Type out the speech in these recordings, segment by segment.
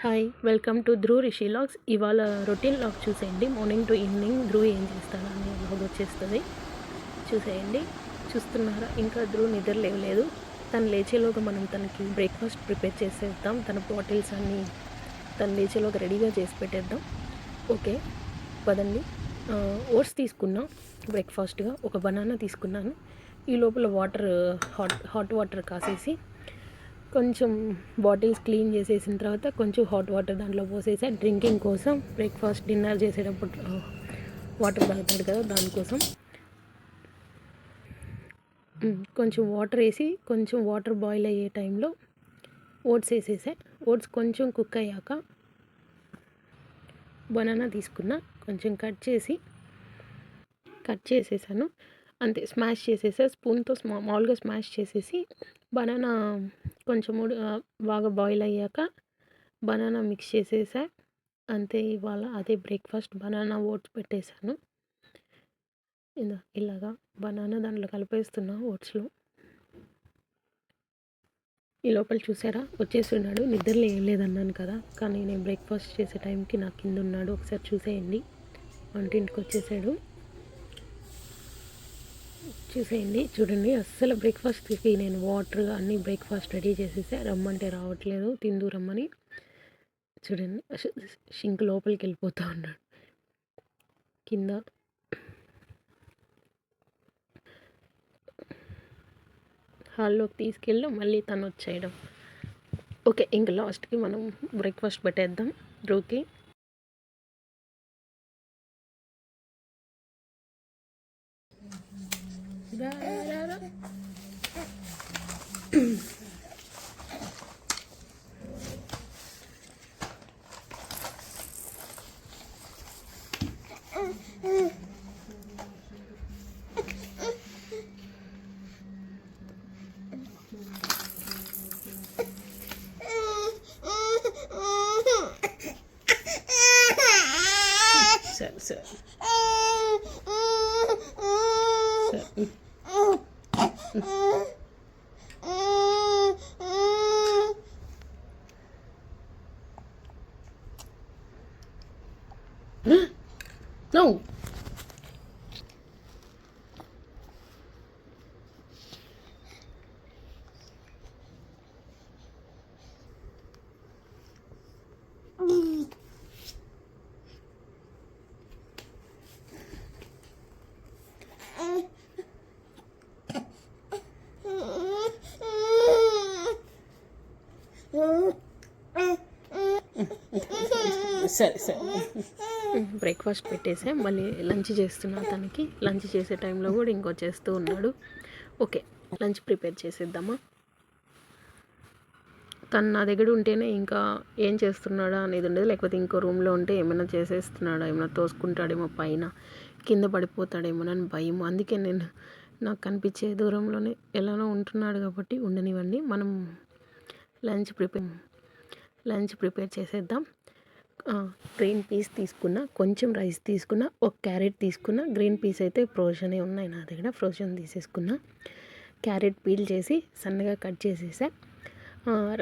Hi welcome to Dhruv Rishi logs. ఇవాళ routine log చూసేయండి. Morning to evening Dhruv ఏం చేస్తాడు అనే లాగ్ వచ్చేస్తుంది, చూసేయండి. చూస్తున్నారా, ఇంకా ధ్రువ్ నిద్ర లేవలేదు. తను లేచేలోగా మనం తనకి బ్రేక్ఫాస్ట్ ప్రిపేర్ చేసేద్దాం. తన బాటిల్స్ అన్నీ తను లేచేలోగా రెడీగా చేసి పెట్టేద్దాం. ఓకే పదండి. ఓట్స్ తీసుకున్నాం బ్రేక్ఫాస్ట్గా. ఒక బనానా తీసుకున్నాను. ఈ లోపల వాటర్ హాట్ వాటర్ కాసేసి కొంచెం బాటిల్స్ క్లీన్ చేసేసిన తర్వాత కొంచెం హాట్ వాటర్ దాంట్లో పోసేసి డ్రింకింగ్ కోసం, బ్రేక్ఫాస్ట్ డిన్నర్ చేసేటప్పుడు వాటర్ తాగుతాడు కదా దానికోసం కొంచెం వాటర్ వేసి, కొంచెం వాటర్ బాయిల్ అయ్యే టైంలో ఓట్స్ వేసేసా. ఓట్స్ కొంచెం కుక్ అయ్యాక బనానా తీసుకున్నా, కొంచెం కట్ చేసేసాను. అంతే, స్మాష్ చేసేసా. స్పూన్తో మామూలుగా స్మాష్ చేసేసి బనానా కొంచెం బాగా బాయిల్ అయ్యాక బనానా మిక్స్ చేసేసా. అంతే, ఇవాళ అదే బ్రేక్ఫాస్ట్. బనానా ఓట్స్ పెట్టేశాను. ఇలాగా బనానా దాంట్లో కలిపేస్తున్నా ఓట్స్లో. ఈ లోపల చూసారా, వచ్చేస్తున్నాడు. నిద్ర లేదన్నాను కదా, కానీ నేను బ్రేక్ఫాస్ట్ చేసే టైంకి నా కింద ఉన్నాడు. ఒకసారి చూసేయండి. వంటింటికి వచ్చేసాడు. చూసేయండి, చూడండి. అస్సలు బ్రేక్ఫాస్ట్కి నేను వాటర్ అన్నీ బ్రేక్ఫాస్ట్ రెడీ చేసేసా. రమ్మంటే రావట్లేదు, తిందు రమ్మని. చూడండి, షింక్ లోపలికి వెళ్ళిపోతూ ఉన్నాడు. కింద హాల్లోకి తీసుకెళ్ళి మళ్ళీ తను వచ్చేయడం. ఓకే, ఇంకా లాస్ట్కి మనం బ్రేక్ఫాస్ట్ పెట్టేద్దాం ధ్రువ్కి. సరే సరే No. సరే సరే, బ్రేక్ఫాస్ట్ పెట్టేసా. మళ్ళీ లంచ్ చేస్తున్నా. తనకి లంచ్ చేసే టైంలో కూడా ఇంకొచ్చేస్తూ ఉన్నాడు. ఓకే, లంచ్ ప్రిపేర్ చేసేద్దామా. తను నా దగ్గర ఉంటేనే ఇంకా ఏం చేస్తున్నాడా అనేది ఉండదు. లేకపోతే ఇంకో రూమ్లో ఉంటే ఏమైనా చేసేస్తున్నాడా, ఏమైనా తోసుకుంటాడేమో, పైన కింద పడిపోతాడేమోనని భయం. అందుకే నేను నాకు కనిపించే దూరంలోనే ఎలానో ఉంటున్నాడు కాబట్టి ఉండనివ్వండి. మనం లంచ్ ప్రిపేర్ చేసేద్దాం. గ్రీన్ పీస్ తీసుకున్నా, కొంచెం రైస్ తీసుకున్నా, ఒక క్యారెట్ తీసుకున్నా. గ్రీన్ పీస్ అయితే ఫ్రోజనే ఉన్నాయి నా దగ్గర, ఫ్రోజన్ తీసేసుకున్నా. క్యారెట్ పీల్ చేసి సన్నగా కట్ చేసేసా.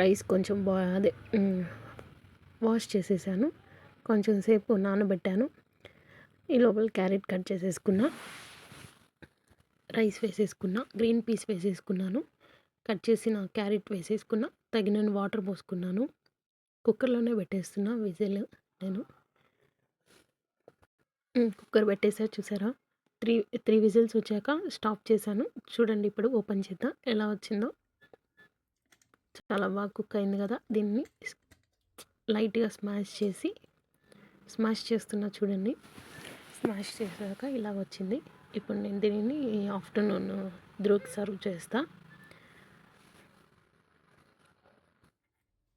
రైస్ కొంచెం వాష్ చేసేసాను, కొంచెం సేపు నానబెట్టాను. ఈ లోపల క్యారెట్ కట్ చేసేసుకున్నా, రైస్ వేసేసుకున్నా, గ్రీన్ పీస్ వేసేసుకున్నాను, కట్ చేసిన క్యారెట్ వేసేసుకున్నా, తగినన్ని వాటర్ పోసుకున్నాను. కుక్కర్లోనే పెట్టేస్తున్నా విజిల్. నేను కుక్కర్ పెట్టేసా. చూసారా, త్రీ విజిల్స్ వచ్చాక స్టాప్ చేశాను. చూడండి, ఇప్పుడు ఓపెన్ చేద్దాం ఎలా వచ్చిందో. చాలా బాగా కుక్ అయింది కదా. దీన్ని లైట్గా స్మాష్ చేస్తున్నా. చూడండి, స్మాష్ చేశాక ఇలా వచ్చింది. ఇప్పుడు నేను దీనిని ఆఫ్టర్నూన్ ధ్రువ్కి సర్వ్ చేస్తా.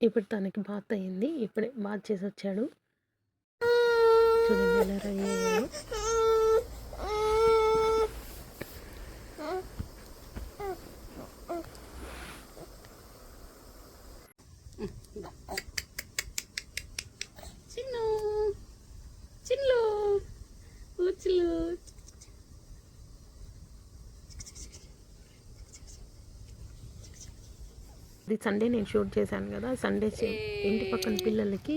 ఇప్పుడు తనకి బాత్ అయ్యింది, ఇప్పుడే బాత్ చేసి వచ్చాడు. చూడండి ఎలా రెడీ అయ్యాడు. చిన్ను ఊచులు. అది సండే నేను షూట్ చేశాను కదా. సండే ఇంటి పక్కన పిల్లలకి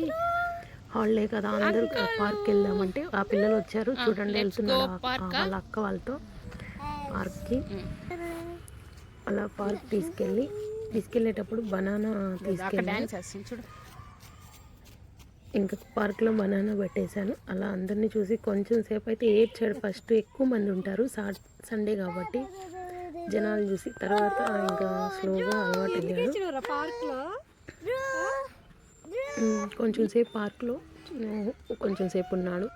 హాలిడే కదా, అందరూ పార్క్కి వెళ్దామంటే ఆ పిల్లలు వచ్చారు. చూడండి వెళ్తున్నాడు వాళ్ళ అక్క వాళ్ళతో పార్క్కి. అలా పార్క్ తీసుకెళ్ళేటప్పుడు బనానా తీసుకెళ్ళాను. ఇంకా పార్క్లో బనానా పెట్టేశాను. అలా అందరినీ చూసి కొంచెం సేపు అయితే ఏడ్చాడు. ఫస్ట్ ఎక్కువ మంది ఉంటారు సండే కాబట్టి జనాలు చూసి, తర్వాత ఇంకా స్లోగా అలవాటు అయ్యాడు. కొంచెం సేపు పార్క్లో కొంచెం సేపు ఉన్నాడు.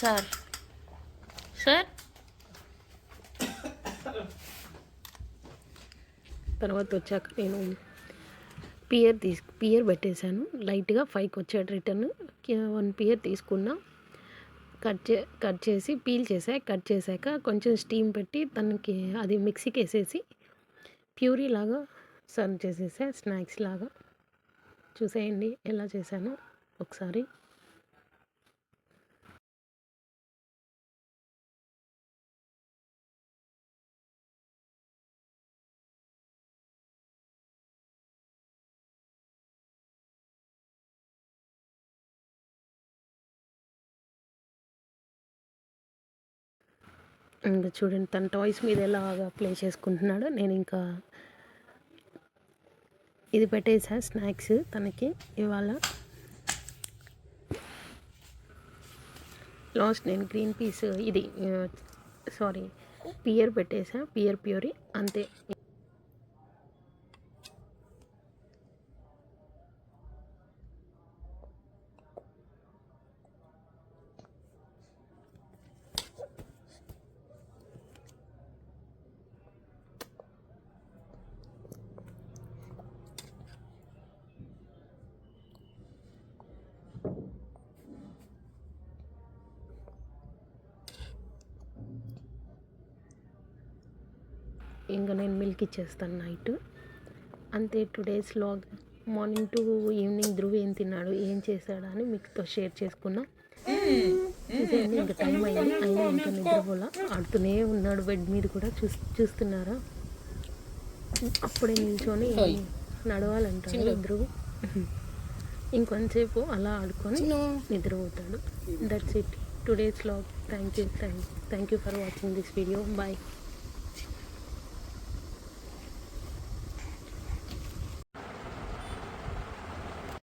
సార్ సార్ తర్వాత వచ్చాక నేను పియర్ పెట్టేశాను. లైట్గా 5కి వచ్చాడు రిటర్న్. 1 పియర్ తీసుకున్నా, కట్ చేసి పీల్ కట్ చేశాక కొంచెం స్టీమ్ పెట్టి తనకి అది మిక్సీకి వేసేసి ప్యూరీ లాగా సర్వ్ చేసేసా, స్నాక్స్ లాగా. చూసేయండి ఎలా చేశానో ఒకసారి. ఇంకా చూడండి తన టాయ్స్ మీద ఎలాగా ప్లే చేసుకుంటున్నాడో. నేను ఇంకా ఇది పెట్టేసా స్నాక్స్ తనకి ఇవాళ. లాస్ట్ నేను గ్రీన్ పీస్ పియర్ పెట్టేసా, పియర్ ప్యూరీ అంతే. ఇంకా నేను మిల్క్ ఇచ్చేస్తాను నైట్. అంతే today's vlog. Morning to evening Dhruv ఏం తిన్నాడు, ఏం చేశాడు అని మీతో షేర్ చేసుకున్నా. చూసేయండి ఇంకా టైం అయింది, అయినా ఇంకా నిద్రపోలా, ఆడుతూనే ఉన్నాడు బెడ్ మీద కూడా. చూస్తున్నారా, అప్పుడే నిల్చొని నడవాలంటాడు ధ్రువ్. ఇంకొంతసేపు అలా ఆడుకొని నిద్రపోతాడు. That's it today's vlog. Thank you for watching this video. Bye.